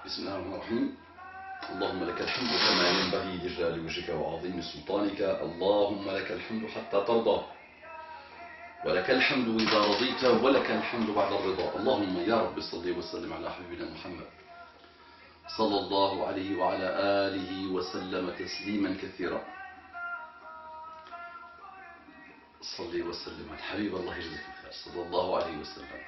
بسم الله الرحمن الرحيم. اللهم لك الحمد كما ينبغي لجلال وجهك وعظيم سلطانك. اللهم لك الحمد حتى ترضى، ولك الحمد إذا رضيت، ولك الحمد بعد الرضا. اللهم يا رب صل وسلم على حبيبنا محمد صلى الله عليه وعلى آله وسلم تسليما كثيرا. صلي وسلم على حبيب الله يجزيك الخير صلى الله عليه وسلم.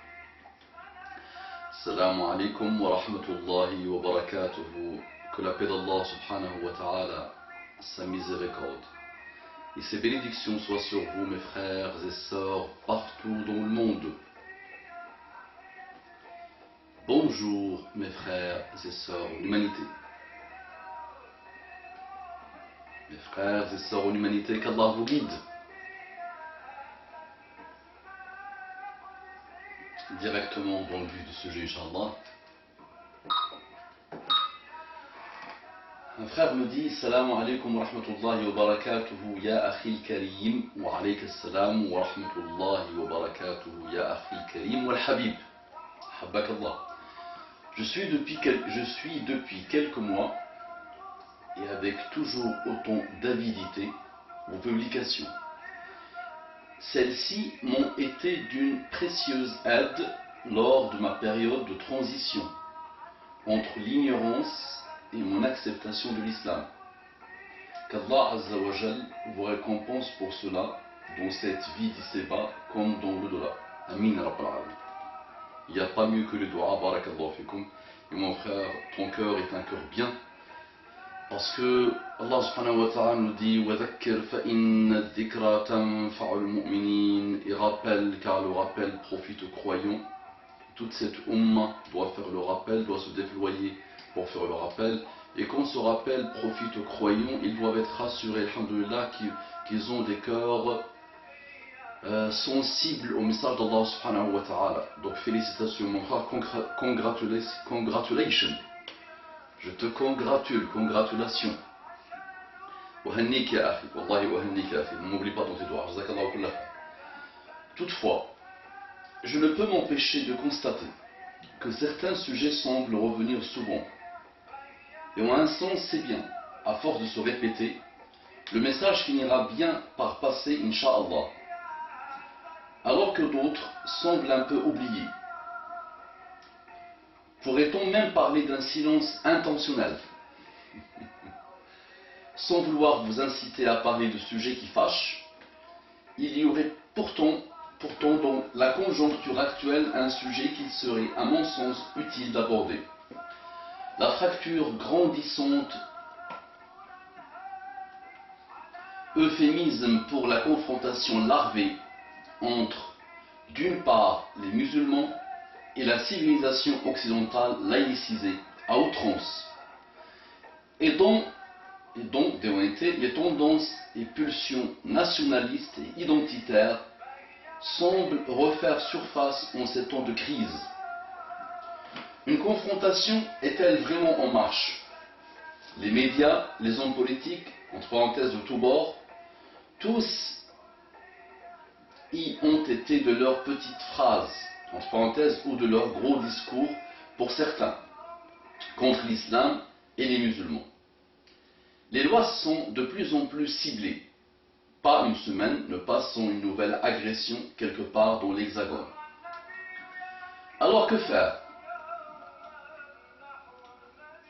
السلام عليكم ورحمة الله وبركاته. Que la paix d'Allah subhanahu wa ta'ala, sa miséricorde et ses bénédictions soient sur vous, mes frères et sœurs, partout dans le monde. Bonjour, mes frères et sœurs en humanité. Mes frères et sœurs en humanité, qu'Allah vous guide directement dans le vif du sujet, Inch'Allah. Un frère me dit: Salam alaykum wa rahmatullahi wa barakatuhu ya akhi al-karim. Wa alayka salam wa rahmatullahi wa barakatuhu ya akhi al-karim wal habib. Habbak Allah. Je suis depuis quelques mois, et avec toujours autant d'avidité, vos publications. Celles-ci m'ont été d'une précieuse aide lors de ma période de transition entre l'ignorance et mon acceptation de l'islam. Qu'Allah Azza wa Jal vous récompense pour cela dans cette vie d'ici-bas comme dans l'au-delà. Amin Rabbal Alamin. Il n'y a pas mieux que le dua, barakallahu fikum. Et mon frère, ton cœur est un cœur bien, parce que Allah subhanahu wa ta'ala nous dit: وَذَكِّرْ فَإِنَّ الذِّكْرَى تَنْفَعُ الْمُؤْمِنِينَ. Et rappelle, car le rappel profite aux croyants. Toute cette umma doit faire le rappel, doit se déployer pour faire le rappel. Et quand ce rappel profite aux croyants, ils doivent être rassurés, alhamdoulilah, qu'ils ont des cœurs sensibles au message d'Allah subhanahu wa ta'ala. Donc félicitations mon frère, congratulations. Je te congratule, congratulations. Wahannik ya akhi, wallahi wahannik ya akhi, n'oublie pas dans tes doigts. Jazakallahu kulla khair. Toutefois, je ne peux m'empêcher de constater que certains sujets semblent revenir souvent. Et en un sens, c'est bien, à force de se répéter, le message finira bien par passer, Inch'Allah. Alors que d'autres semblent un peu oubliés. Pourrait-on même parler d'un silence intentionnel? Sans vouloir vous inciter à parler de sujets qui fâchent, il y aurait pourtant dans la conjoncture actuelle un sujet qu'il serait, à mon sens, utile d'aborder. La fracture grandissante, euphémisme pour la confrontation larvée entre, d'une part, les musulmans et la civilisation occidentale laïcisée à outrance, et dont les tendances et pulsions nationalistes et identitaires semblent refaire surface en ces temps de crise. Une confrontation est-elle vraiment en marche? Les médias, les hommes politiques, entre parenthèses de tous bords, tous y ont été de leurs petites phrases, entre parenthèses, ou de leurs gros discours, pour certains, contre l'islam et les musulmans. Les lois sont de plus en plus ciblées. Pas une semaine ne passe sans une nouvelle agression quelque part dans l'Hexagone. Alors que faire?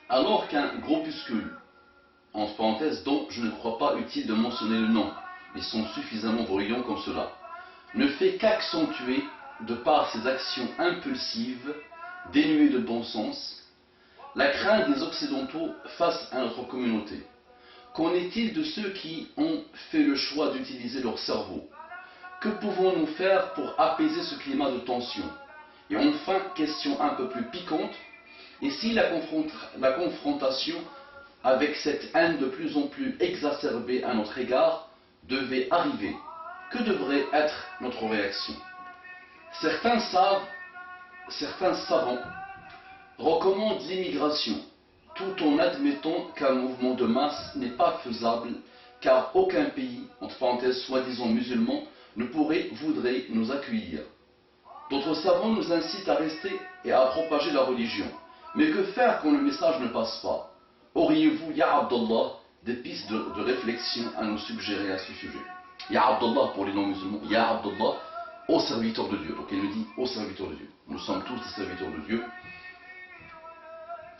Alors qu'un groupuscule, entre parenthèses, dont je ne crois pas utile de mentionner le nom, mais sont suffisamment bruyants comme cela, ne fait qu'accentuer, de par ses actions impulsives, dénuées de bon sens, la crainte des Occidentaux face à notre communauté. Qu'en est-il de ceux qui ont fait le choix d'utiliser leur cerveau? Que pouvons-nous faire pour apaiser ce climat de tension? Et enfin, question un peu plus piquante, et si la confrontation avec cette haine de plus en plus exacerbée à notre égard devait arriver, que devrait être notre réaction? Certains savants recommandent l'immigration, tout en admettant qu'un mouvement de masse n'est pas faisable, car aucun pays, entre parenthèses soi-disant musulman, ne voudrait nous accueillir. D'autres savants nous incitent à rester et à propager la religion. Mais que faire quand le message ne passe pas? Auriez-vous, Ya Abdallah, des pistes de réflexion à nous suggérer à ce sujet? Ya Abdallah pour les non-musulmans, Ya Abdallah aux serviteurs de Dieu. Donc il me dit aux serviteurs de Dieu. Nous sommes tous des serviteurs de Dieu.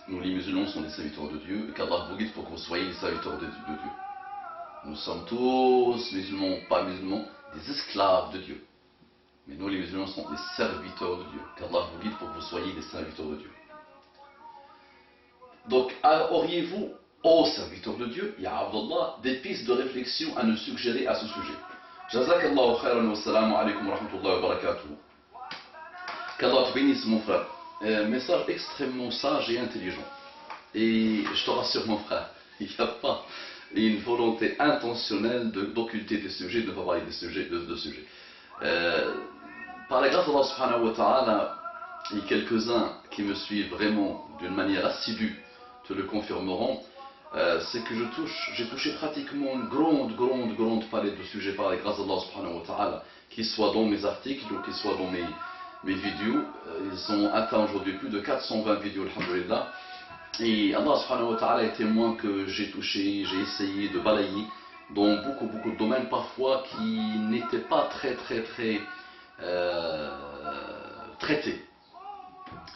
Nous les musulmans sommes des serviteurs de Dieu. Et qu'Allah vous guide pour que vous soyez des serviteurs de Dieu. Nous sommes tous musulmans ou pas musulmans, des esclaves de Dieu. Mais nous les musulmans sommes des serviteurs de Dieu. Qu'Allah vous guide pour que vous soyez des serviteurs de Dieu. Donc, auriez-vous, ô serviteurs de Dieu, Ya Abdallah, des pistes de réflexion à nous suggérer à ce sujet? Jazakallahu khairan wa salamu alaykum wa rahmatullahi wa barakatuh. Qu'Allah te bénisse, mon frère. Message extrêmement sage et intelligent. Et je te rassure, mon frère, il n'y a pas une volonté intentionnelle d'occulter des sujets, de ne pas parler des sujets, de sujets. Par la grâce d'Allah subhanahu wa ta'ala, et quelques-uns qui me suivent vraiment d'une manière assidue te le confirmeront, c'est que j'ai touché pratiquement une grande palette de sujets par la grâce d'Allah subhanahu wa ta'ala, qu'ils soient dans mes articles ou qu'ils soient dans mes vidéos. Ils ont atteint aujourd'hui plus de 420 vidéos, alhamdulillah. Et Allah subhanahu wa ta'ala est témoin que j'ai touché, j'ai essayé de balayer dans beaucoup de domaines parfois qui n'étaient pas très traités.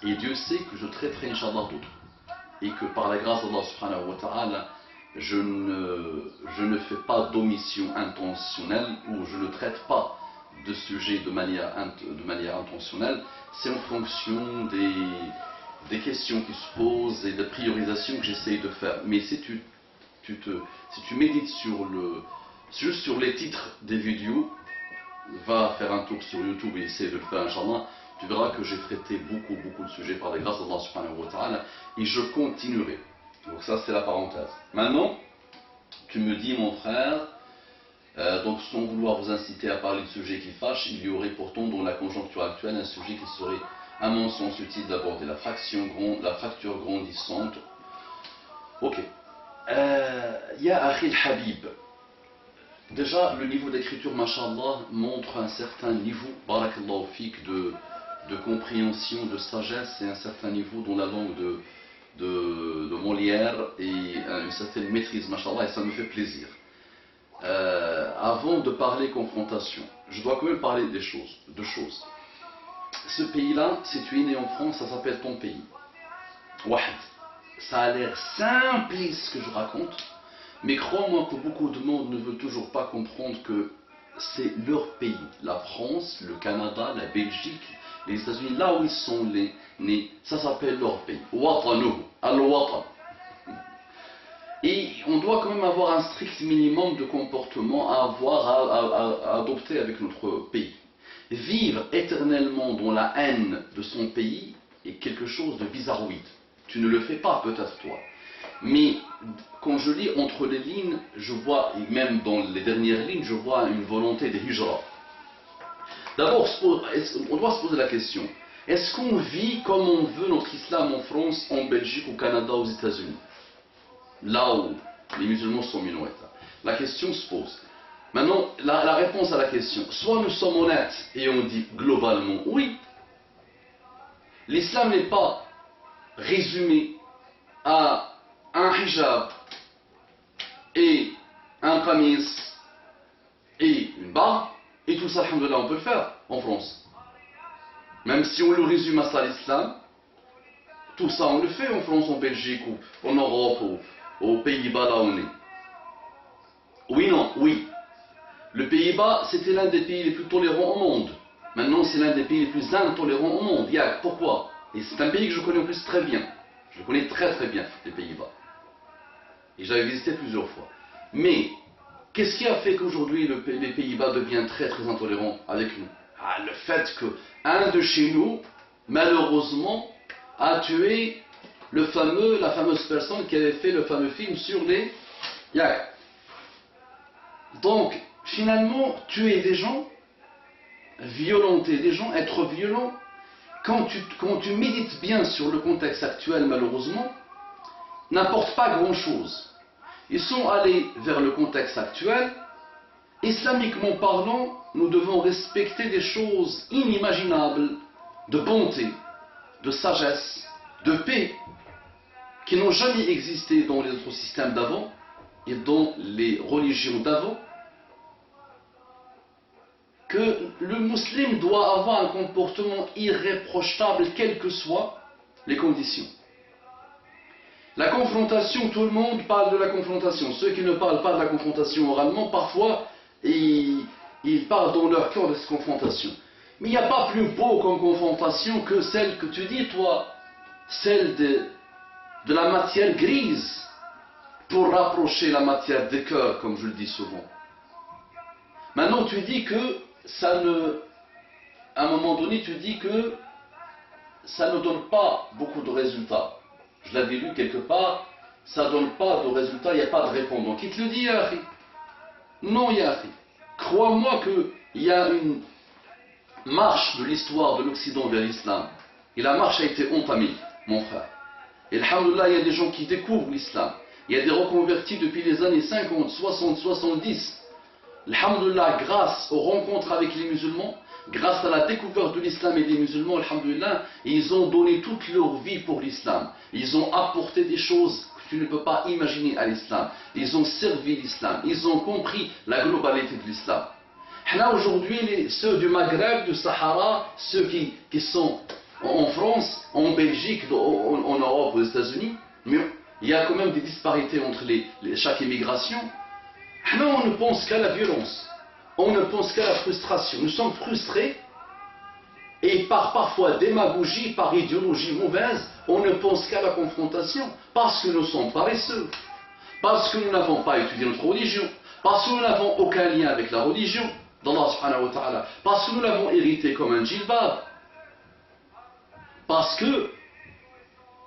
Et Dieu sait que je traiterai Inch'Allah d'autres. Et que par la grâce d'Allah subhanahu wa ta'ala, je ne fais pas d'omission intentionnelle ou je ne traite pas de sujet de manière intentionnelle. C'est en fonction des questions qui se posent et des priorisations que j'essaye de faire. Mais si tu médites juste sur les titres des vidéos, va faire un tour sur YouTube et essaie de le faire, Inch'Allah, tu verras que j'ai traité beaucoup de sujets par la grâce d'Allah subhanahu wa ta'ala et je continuerai. Donc ça c'est la parenthèse. Maintenant, tu me dis mon frère, donc sans vouloir vous inciter à parler de sujets qui fâchent, il y aurait pourtant dans la conjoncture actuelle un sujet qui serait à mon sens utile d'aborder, la fracture grandissante. Ok. Ya Akhil Habib. Déjà, le niveau d'écriture, mashallah, montre un certain niveau, barakallahu fik, de compréhension, de sagesse et un certain niveau dans la langue de Molière et une certaine maîtrise, mashallah, et ça me fait plaisir. Avant de parler confrontation, je dois quand même parler deux choses. Ce pays-là, si tu es né en France, ça s'appelle ton pays. Wahd. Ça a l'air simpliste ce que je raconte, mais crois-moi que beaucoup de monde ne veut toujours pas comprendre que c'est leur pays. La France, le Canada, la Belgique, les États-Unis, là où ils sont nés, ça s'appelle leur pays. Watanuhu, al-Watan. Et on doit quand même avoir un strict minimum de comportement à adopter avec notre pays. Vivre éternellement dans la haine de son pays est quelque chose de bizarroïde. Tu ne le fais pas peut-être toi. Mais quand je lis entre les lignes, je vois, et même dans les dernières lignes, je vois une volonté de hijra. D'abord, on doit se poser la question, est-ce qu'on vit comme on veut notre islam en France, en Belgique, au Canada, aux États-Unis? Là où les musulmans sont minoritaires. La question se pose. Maintenant, la réponse à la question, soit nous sommes honnêtes et on dit globalement oui, l'islam n'est pas résumé à un hijab et un qamis et une barre, et tout ça, alhamdoulilah, on peut le faire en France. Même si on le résume à ça l'islam, tout ça on le fait en France, en Belgique, ou en Europe, ou aux Pays-Bas, là où on est. Oui, non, oui. Le Pays-Bas, c'était l'un des pays les plus tolérants au monde. Maintenant, c'est l'un des pays les plus intolérants au monde. Pourquoi? Et c'est un pays que je connais en plus très bien. Je le connais très bien, les Pays-Bas. Et j'avais visité plusieurs fois. Mais, qu'est-ce qui a fait qu'aujourd'hui les Pays-Bas deviennent très intolérants avec nous? Le fait qu'un de chez nous, malheureusement, a tué la fameuse personne qui avait fait le fameux film sur les Yak. Donc, finalement, tuer des gens, violenter des gens, être violent, quand tu médites bien sur le contexte actuel, malheureusement, n'apporte pas grand-chose. Ils sont allés vers le contexte actuel. Islamiquement parlant, nous devons respecter des choses inimaginables de bonté, de sagesse, de paix, qui n'ont jamais existé dans les autres systèmes d'avant et dans les religions d'avant, que le musulman doit avoir un comportement irréprochable, quelles que soient les conditions. La confrontation, tout le monde parle de la confrontation. Ceux qui ne parlent pas de la confrontation oralement, parfois, ils parlent dans leur cœur de cette confrontation. Mais il n'y a pas plus beau comme confrontation que celle que tu dis, toi, celle de la matière grise, pour rapprocher la matière des cœurs, comme je le dis souvent. Maintenant, tu dis que ça ne... À un moment donné, tu dis que ça ne donne pas beaucoup de résultats. Je l'avais lu quelque part, ça ne donne pas de résultats, il n'y a pas de répondant. Qui te le dit, Yahi? Non, Yahi. Crois-moi qu'il y a une marche de l'histoire de l'Occident vers l'islam. Et la marche a été entamée, mon frère. Et alhamdoulilah, il y a des gens qui découvrent l'islam. Il y a des reconvertis depuis les années 50, 60, 70. Alhamdoulilah, grâce aux rencontres avec les musulmans, grâce à la découverte de l'islam et des musulmans, alhamdoulilah, ils ont donné toute leur vie pour l'islam. Ils ont apporté des choses que tu ne peux pas imaginer à l'islam. Ils ont servi l'islam. Ils ont compris la globalité de l'islam. Là, aujourd'hui, ceux du Maghreb, du Sahara, ceux qui sont en France, en Belgique, en Europe, aux États-Unis, mais il y a quand même des disparités entre chaque immigration. Là, on ne pense qu'à la violence. On ne pense qu'à la frustration. Nous sommes frustrés et par parfois démagogie, par idéologie mauvaise, on ne pense qu'à la confrontation parce que nous sommes paresseux, parce que nous n'avons pas étudié notre religion, parce que nous n'avons aucun lien avec la religion d'Allah subhanahu wa ta'ala, parce que nous l'avons hérité comme un djilbab, parce que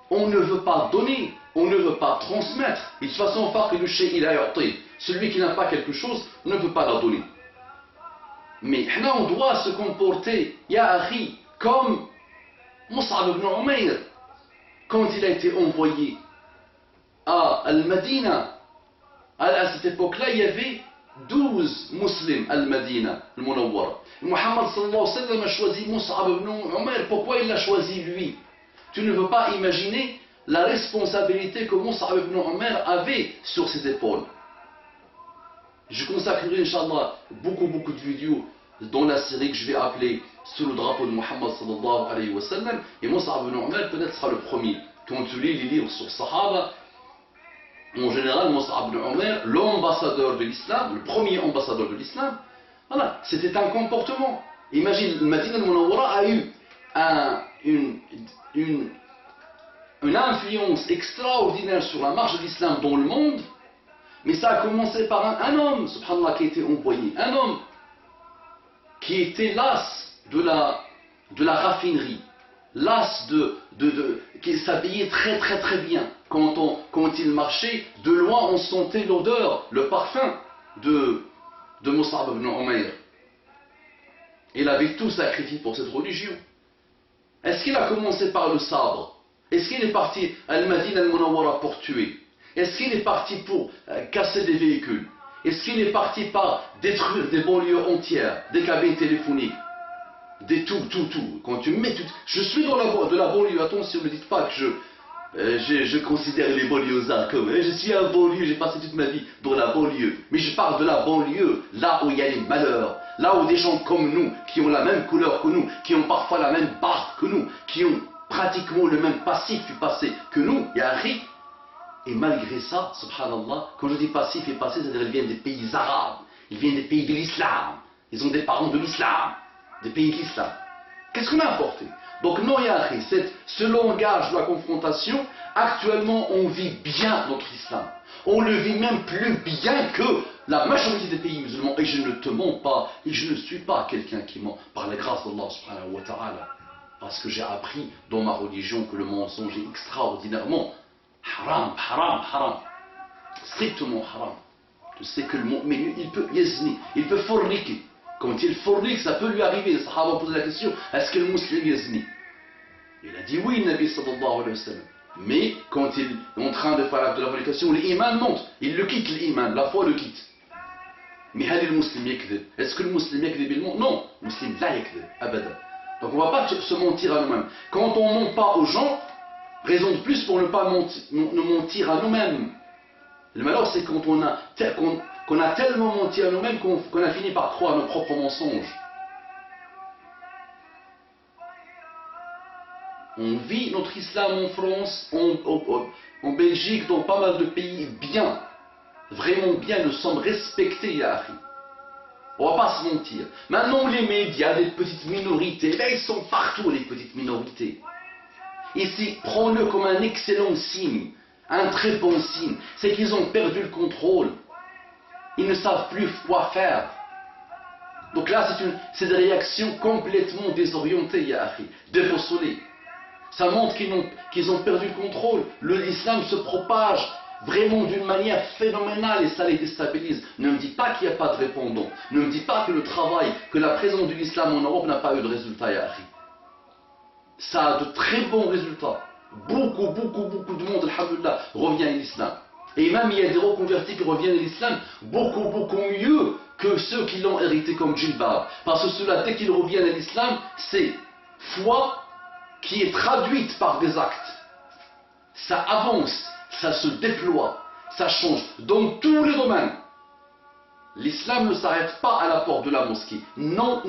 on ne veut pas donner, on ne veut pas transmettre. Et de toute façon, celui qui n'a pas quelque chose ne veut pas la donner. Mais là, on doit se comporter, ya akhi, comme Mus'ab ibn Umayr, quand il a été envoyé à Al-Madina. À cette époque-là, il y avait 12 musulmans à Al-Madina, le Munawwara. Muhammad sallallahu alayhi wa sallam a choisi Mus'ab ibn Umayr. Pourquoi il l'a choisi lui? Tu ne veux pas imaginer la responsabilité que Mus'ab ibn Umayr avait sur ses épaules. Je consacrerai, Inch'Allah, beaucoup de vidéos dans la série que je vais appeler sous le drapeau de Muhammad sallallahu alayhi wa sallam. Et Mus'ab ibn Umayr peut-être sera le premier. Quand tu lis les livres sur Sahaba, en général, Mus'ab ibn Umayr, l'ambassadeur de l'islam, le premier ambassadeur de l'islam, voilà, c'était un comportement. Imagine, le Madina al-Munawwara a eu une influence extraordinaire sur la marche de l'islam dans le monde. Mais ça a commencé par un homme, subhanallah, qui a été envoyé. Un homme qui était las de la raffinerie, las qui s'habillait très bien. Quand il marchait, de loin on sentait l'odeur, le parfum de Mus'ab ibn Umayr. Il avait tout sacrifié pour cette religion. Est-ce qu'il a commencé par le sabre? Est-ce qu'il est parti à Al-Madina al-Munawwara pour tuer? Est-ce qu'il est parti pour casser des véhicules? Est-ce qu'il est parti par détruire des banlieues entières, des cabines téléphoniques, des tout? Quand tu mets tout... Je suis dans de la banlieue, attention, ne dites pas que je considère les banlieusards comme... Je suis un banlieue, j'ai passé toute ma vie dans la banlieue. Mais je parle de la banlieue, là où il y a les malheurs, là où des gens comme nous, qui ont la même couleur que nous, qui ont parfois la même barbe que nous, qui ont pratiquement le même passif du passé que nous, il y a un riz. Et malgré ça, subhanallah, quand je dis passif et passé, c'est-à-dire qu'ils viennent des pays arabes, ils viennent des pays de l'islam, ils ont des parents de l'islam, des pays de l'islam. Qu'est-ce qu'on a apporté? Donc non, Yahri, ce langage de la confrontation, actuellement on vit bien notre islam. On le vit même plus bien que la majorité des pays musulmans. Et je ne te mens pas, et je ne suis pas quelqu'un qui ment par la grâce d'Allah subhanahu wa ta'ala. Parce que j'ai appris dans ma religion que le mensonge est extraordinairement haram, strictement haram. Tu sais que le mu'min, il peut yazni, il peut forniquer. Quand il fornique, ça peut lui arriver. Les sahaba posent la question, est-ce que le musulman yazni? Il a dit oui, le Nabi sallallahu alayhi wa sallam. Mais quand il est en train de faire de la fornication, l'iman monte. Il le quitte, l'iman, la foi le quitte. Mais est-ce que le musulman yakdhib? Non, le musulman la yakdhib, abada. Donc on ne va pas se mentir à nous-mêmes. Quand on ne ment pas aux gens, Raison de plus pour ne pas nous mentir à nous-mêmes. Le malheur, c'est quand qu'on a tellement menti à nous-mêmes qu'on a fini par croire nos propres mensonges. On vit notre islam en France, en Belgique, dans pas mal de pays bien. Vraiment bien, nous sommes respectés, ya akhi. On va pas se mentir. Maintenant, les médias, les petites minorités, là, ils sont partout, les petites minorités. Ici, prends-le comme un excellent signe, un très bon signe. C'est qu'ils ont perdu le contrôle. Ils ne savent plus quoi faire. Donc là, c'est des réactions complètement désorientées, ya akhi, déboussolées. Ça montre qu'ils ont perdu le contrôle. L'islam se propage vraiment d'une manière phénoménale et ça les déstabilise. Ne me dis pas qu'il n'y a pas de répondants. Ne me dis pas que le travail, que la présence de l'islam en Europe n'a pas eu de résultat, ya akhi. Ça a de très bons résultats. Beaucoup de monde, alhamdoulilah, revient à l'islam. Et même il y a des reconvertis qui reviennent à l'islam beaucoup mieux que ceux qui l'ont hérité comme djilbab. Parce que ceux-là, dès qu'ils reviennent à l'islam, c'est foi qui est traduite par des actes. Ça avance, ça se déploie, ça change dans tous les domaines. L'islam ne s'arrête pas à la porte de la mosquée. Non.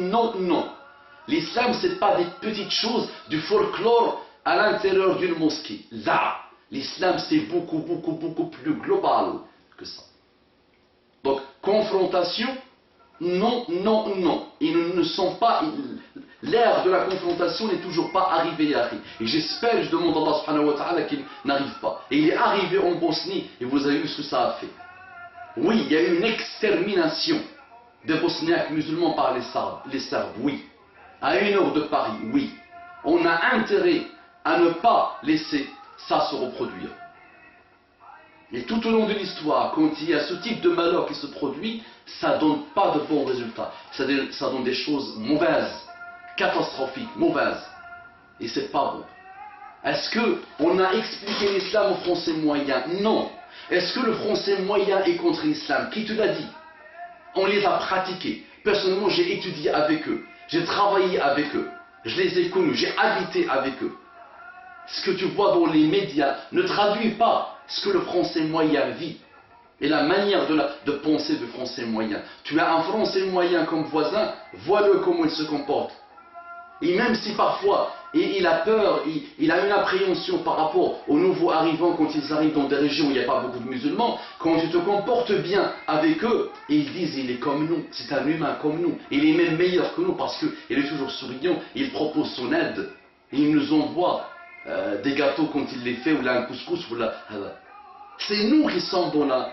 L'islam, ce n'est pas des petites choses, du folklore à l'intérieur d'une mosquée. Là, l'islam, c'est beaucoup plus global que ça. Donc, confrontation, non. Ils ne sont pas... L'ère de la confrontation n'est toujours pas arrivée, et j'espère, je demande à Allah subhanahu wa ta'ala qu'il n'arrive pas. Et il est arrivé en Bosnie, et vous avez vu ce que ça a fait. Oui, il y a eu une extermination des Bosniaques musulmans par les Serbes, oui. À 1 heure de Paris, oui. On a intérêt à ne pas laisser ça se reproduire. Et tout au long de l'histoire, quand il y a ce type de malheur qui se produit, ça ne donne pas de bons résultats. Ça donne des choses mauvaises, catastrophiques, mauvaises. Et c'est pas bon. Est-ce qu'on a expliqué l'islam aux Français moyens? Non. Est-ce que le Français moyen est contre l'islam? Qui te l'a dit? On les a pratiqués. Personnellement, j'ai étudié avec eux. J'ai travaillé avec eux. Je les ai connus. J'ai habité avec eux. Ce que tu vois dans les médias ne traduit pas ce que le Français moyen vit. Et la manière de penser du Français moyen. Tu as un Français moyen comme voisin, vois-le comment il se comporte. Et même si parfois il a peur, il a une appréhension par rapport aux nouveaux arrivants quand ils arrivent dans des régions où il n'y a pas beaucoup de musulmans, quand tu te comportes bien avec eux, ils disent il est comme nous, c'est un humain comme nous, il est même meilleur que nous parce qu'il est toujours souriant, il propose son aide, il nous envoie des gâteaux quand il les fait, ou là un couscous, ou là. C'est nous qui sommes dans la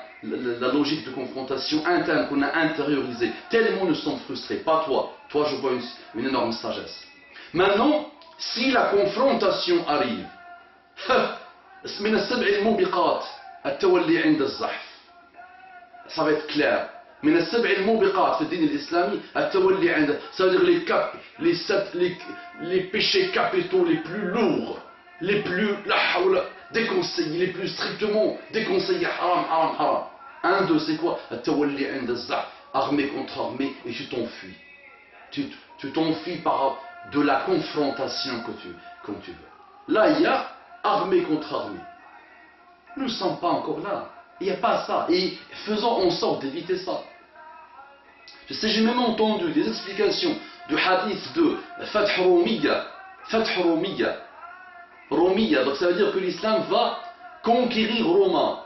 logique de confrontation interne qu'on a intériorisée. Tellement nous sommes frustrés, pas toi. Toi, je vois une énorme sagesse. Maintenant, si la confrontation arrive, ça va être clair. من السبع الموبقات في الدين الإسلامي التولي عند, ça veut dire les péchés capitaux les plus lourds, les plus déconseillés, les plus strictement déconseillés, haram. Un d'eux, c'est quoi? التولي عند الزحف, armée contre armée, et tu t'enfuis. Tu t'enfuis par de la confrontation comme tu veux. Là, il y a armée contre armée. Nous ne sommes pas encore là. Il n'y a pas ça. Et faisons en sorte d'éviter ça. Je sais, j'ai même entendu des explications du hadith de Fath Romiya. Romiya, donc ça veut dire que l'islam va conquérir Roma.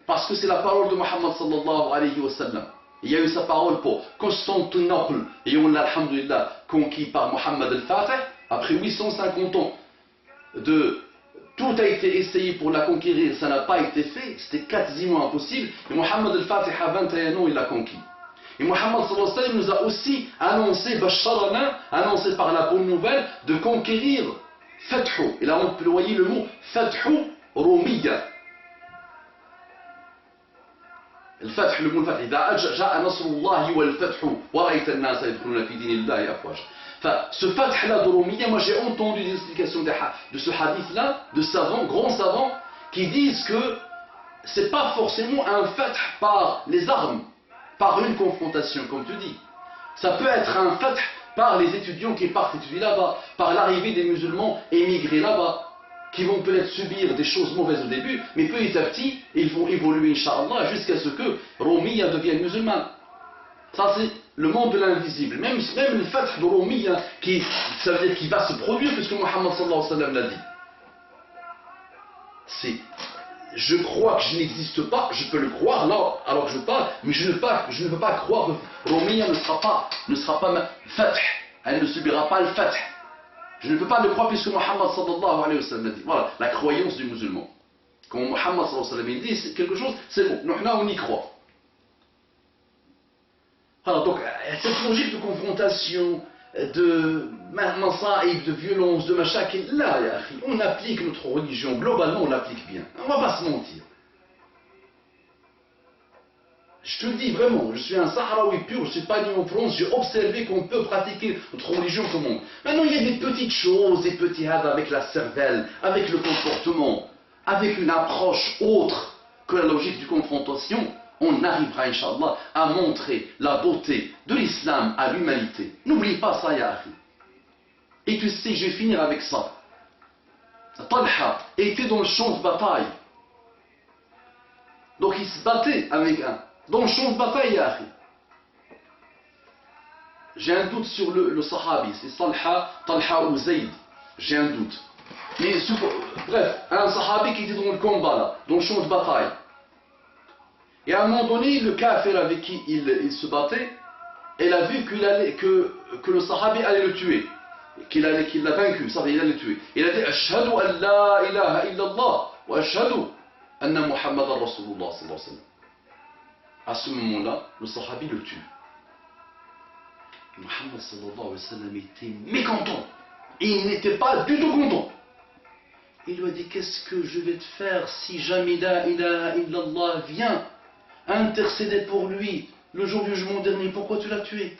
Parce que c'est la parole de Muhammad sallallahu alayhi wa sallam. Il y a eu sa parole pour Constantinople, et on l'a, alhamdulillah, conquis par Muhammad al-Fatih, après 850 ans. Tout a été essayé pour la conquérir, ça n'a pas été fait, c'était quasiment impossible. Et Muhammad al-Fatih, à 21 ans, il l'a conquis. Et Muhammad sallallahu alayhi wa sallam nous a aussi annoncé, Basharana, annoncé par la bonne nouvelle, de conquérir Fathu. Et là, on peut voyer le mot Fathu Romiya. الفتح le mot الفتح إذا جاء نصر الله والفتح ورأيت الناس يدخلون في دين الله أفواجا. Enfin, ce fatih là de Romiya, moi j'ai entendu des explications de ce hadith là, de savants, grands savants, qui disent que c'est pas forcément un fatih par les armes, par une confrontation, comme tu dis. Ça peut être un fatih par les étudiants qui partent étudier là-bas, par l'arrivée des musulmans émigrés là-bas. qui vont peut-être subir des choses mauvaises au début, mais petit à petit, ils vont évoluer, Inch'Allah, jusqu'à ce que Romiya devienne musulmane. Ça, c'est le monde de l'invisible. Même le fath de Romiya, ça veut dire qu'il va se produire, puisque Muhammad sallallahu alayhi wa sallam l'a dit. C'est, je crois que je n'existe pas, je peux le croire là, alors que je parle, mais je ne peux pas croire que Romiya ne sera pas fath. Elle ne subira pas le fath. Je ne peux pas le croire puisque Muhammad sallallahu alayhi wa sallam l'a dit. Voilà, la croyance du musulman. Quand Muhammad sallallahu alayhi wa sallam dit c'est quelque chose, c'est bon. Nous, on y croit. Voilà, donc cette logique de confrontation, de masaïb, de violence, de machakil, là, on applique notre religion, globalement on l'applique bien. On ne va pas se mentir. Je te le dis vraiment, je suis un Sahraoui pur, je ne suis pas né en France, j'ai observé qu'on peut pratiquer notre religion comme on. Maintenant, il y a des petites choses, des petits hadas avec la cervelle, avec le comportement, avec une approche autre que la logique de confrontation. On arrivera, Inch'Allah, à montrer la beauté de l'islam à l'humanité. N'oublie pas ça, ya akhi. Et tu sais, je vais finir avec ça. Talha était dans le champ de bataille. Donc il se battait avec un. Dans le champ de bataille, ya akhi. J'ai un doute sur le sahabi, c'est Talha ou Zayd. J'ai un doute. Mais bref, un sahabi qui était dans le combat là, dans le champ de bataille. Et à un moment donné, le kafir avec qui il se battait, il a vu que le sahabi allait le tuer, qu'il l'a vaincu, ça veut dire il allait le tuer. Il a dit Ashhadu an la ilaha illallah wa ashhadu anna Muhammadan Rasulullah sallallahu alayhi wa sallam. À ce moment-là, le sahabi le tue. Muhammad sallallahu alayhi wa sallam était mécontent. Il n'était pas du tout content. Il lui a dit qu'est-ce que je vais te faire si jamais la ilaha illallah vient intercéder pour lui le jour du jugement dernier, pourquoi tu l'as tué?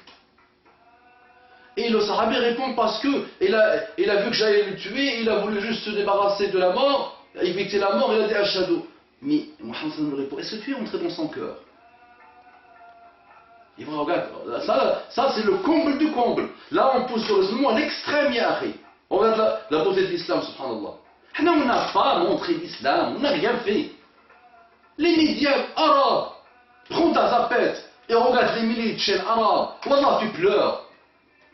Et le sahabi répond parce que il a vu que j'allais le tuer, il a voulu juste se débarrasser de la mort, éviter la mort, il a dit Ashhadu. Mais Muhammad me répond, est-ce que tu es entré dans son cœur? Et voilà, regarde, ça c'est le comble du comble. Là on pousse heureusement à l'extrême, yahri. Regarde la beauté de l'islam, subhanallah. On n'a pas montré l'islam, on n'a rien fait. Les médias arabes, prends ta zapette et regarde les milliers de chaînes arabes. Wallah, tu pleures.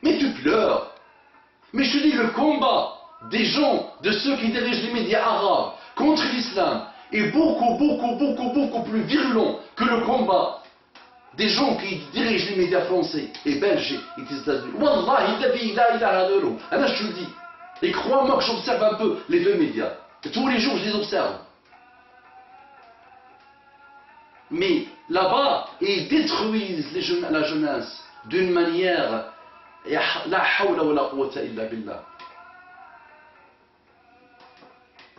Mais tu pleures. Mais je te dis, le combat des gens, de ceux qui dirigent les médias arabes contre l'islam est beaucoup plus virulent que le combat des gens qui dirigent les médias français et belges et des États-Unis. Wallah, la ilaha illallah. Je te le dis. Et crois-moi que j'observe un peu les deux médias. Et tous les jours, je les observe. Mais là-bas, ils détruisent la jeunesse d'une manière la hawla wa la quwwata illa billah.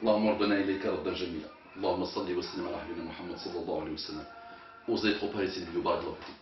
Allahumma rabbana ilayka raddan jamila. Allahumma salli wa sallim ala habibina Muhammad sallallahu alayhi wa sallam. Osez trop parler cette vidéo, barakallahu fikum.